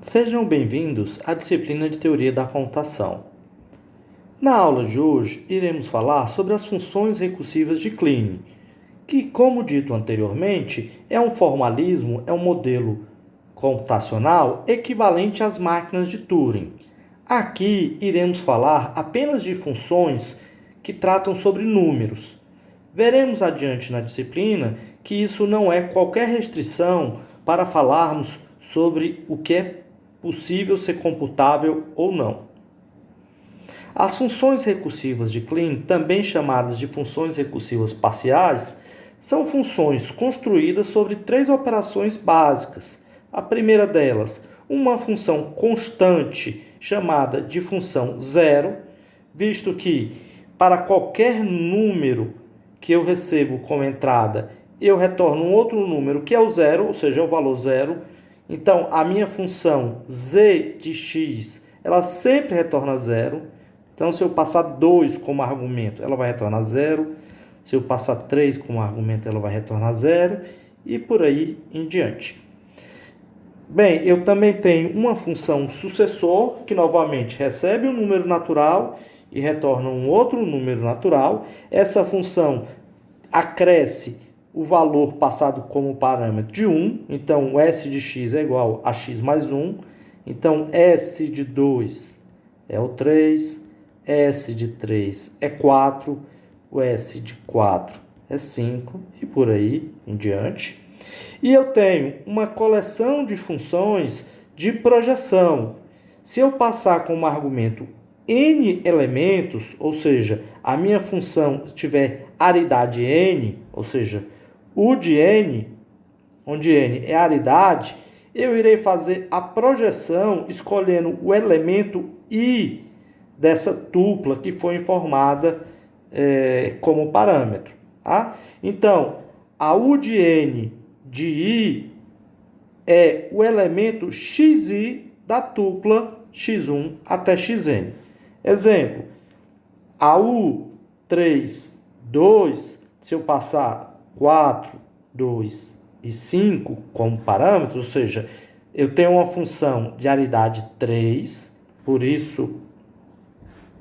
Sejam bem-vindos à disciplina de Teoria da Computação. Na aula de hoje, iremos falar sobre as funções recursivas de Kleene, que, como dito anteriormente, é um formalismo, é um modelo computacional equivalente às máquinas de Turing. Aqui iremos falar apenas de funções que tratam sobre números. Veremos adiante na disciplina que isso não é qualquer restrição para falarmos sobre o que é possível ser computável ou não. As funções recursivas de Kleene, também chamadas de funções recursivas parciais, são funções construídas sobre três operações básicas. A primeira delas, uma função constante chamada de função zero, visto que para qualquer número que eu recebo como entrada, eu retorno um outro número que é o zero, ou seja, é o valor zero. Então, a minha função z de x, ela sempre retorna zero. Então, se eu passar 2 como argumento, ela vai retornar zero. Se eu passar 3 como argumento, ela vai retornar zero. E por aí em diante. Bem, eu também tenho uma função sucessor, que novamente recebe um número natural e retorna um outro número natural. Essa função acresce o valor passado como parâmetro de 1. Então, o S de x é igual a x mais 1. Então, S de 2 é o 3. S de 3 é 4. O S de 4 é 5. E por aí em diante. E eu tenho uma coleção de funções de projeção. Se eu passar como argumento n elementos, ou seja, a minha função tiver aridade n, ou seja, U de n, onde n é aridade, eu irei fazer a projeção escolhendo o elemento i dessa tupla que foi informada como parâmetro. Tá? Então, a U de n de i é o elemento xi da tupla x1 até xn. Exemplo, a U3, 2, se eu passar 4, 2 e 5 como parâmetros, ou seja, eu tenho uma função de aridade 3, por isso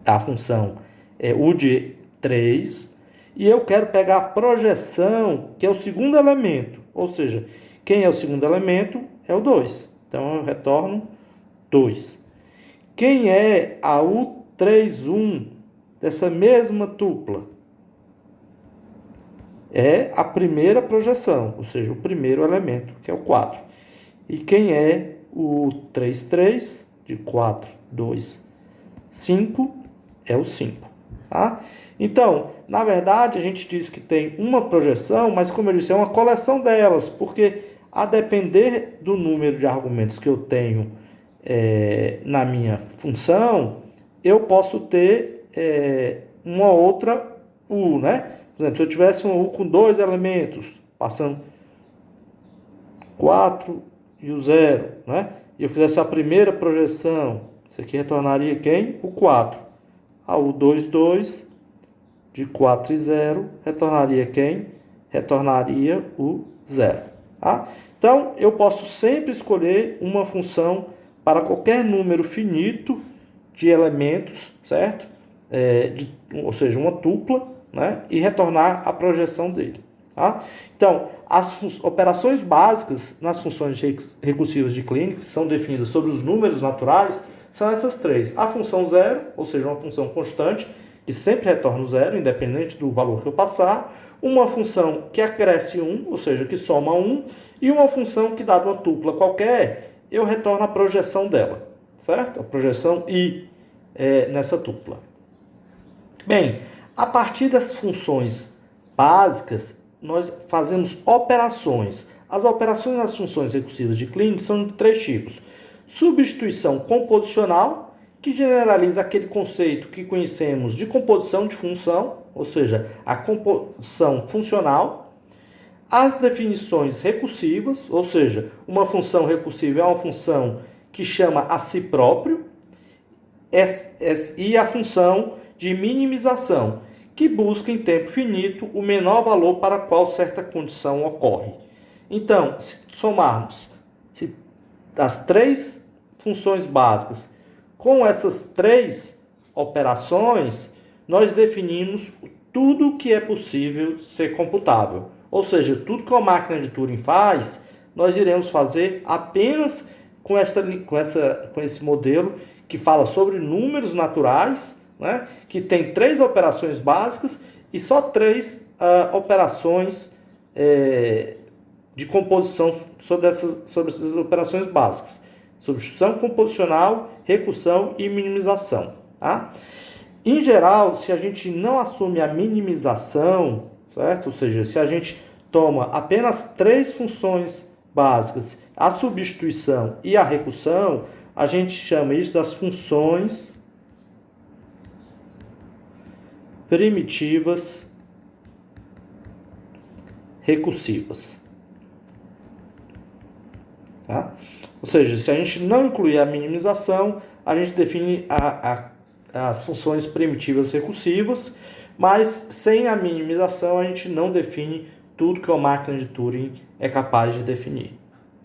a função é U de 3, e eu quero pegar a projeção, que é o segundo elemento, ou seja, quem é o segundo elemento é o 2. Então eu retorno 2. Quem é a U31 dessa mesma tupla? É a primeira projeção, ou seja, o primeiro elemento, que é o 4. E quem é o 33 de 4, 2, 5 é o 5. Tá? Então, na verdade, a gente diz que tem uma projeção, mas como eu disse, é uma coleção delas, porque a depender do número de argumentos que eu tenho na minha função, eu posso ter uma outra U, né? Por exemplo, se eu tivesse uma U com dois elementos, passando 4 e o 0, né? E eu fizesse a primeira projeção, isso aqui retornaria quem? O 4. A U2, 2, de 4 e 0, retornaria quem? Retornaria o 0. Tá? Então, eu posso sempre escolher uma função para qualquer número finito de elementos, certo? Ou seja, uma tupla, né? E retornar a projeção dele. Tá? Então, as operações básicas nas funções recursivas de Kleene, que são definidas sobre os números naturais, são essas três. A função zero, ou seja, uma função constante, que sempre retorna o zero, independente do valor que eu passar. Uma função que acresce 1, ou seja, que soma 1. E uma função que, dada uma tupla qualquer, eu retorno a projeção dela, certo? A projeção i nessa tupla. Bem, a partir das funções básicas, nós fazemos operações. As operações nas funções recursivas de Kleene são de três tipos. Substituição composicional, que generaliza aquele conceito que conhecemos de composição de função, ou seja, a composição funcional. As definições recursivas, ou seja, uma função recursiva é uma função que chama a si próprio. E a função de minimização, que busca em tempo finito o menor valor para qual certa condição ocorre. Então, se somarmos as três funções básicas. Com essas 3 operações, nós definimos tudo que é possível ser computável. Ou seja, tudo que a máquina de Turing faz, nós iremos fazer apenas com esse modelo que fala sobre números naturais, né, que tem 3 operações básicas e só 3 operações de composição sobre essas operações básicas. Substituição composicional, recursão e minimização. Tá? Em geral, se a gente não assume a minimização, certo? Ou seja, se a gente toma apenas 3 funções básicas, a substituição e a recursão, a gente chama isso das funções primitivas recursivas. Tá? Ou seja, se a gente não incluir a minimização, a gente define as funções primitivas recursivas, mas sem a minimização a gente não define tudo que a máquina de Turing é capaz de definir.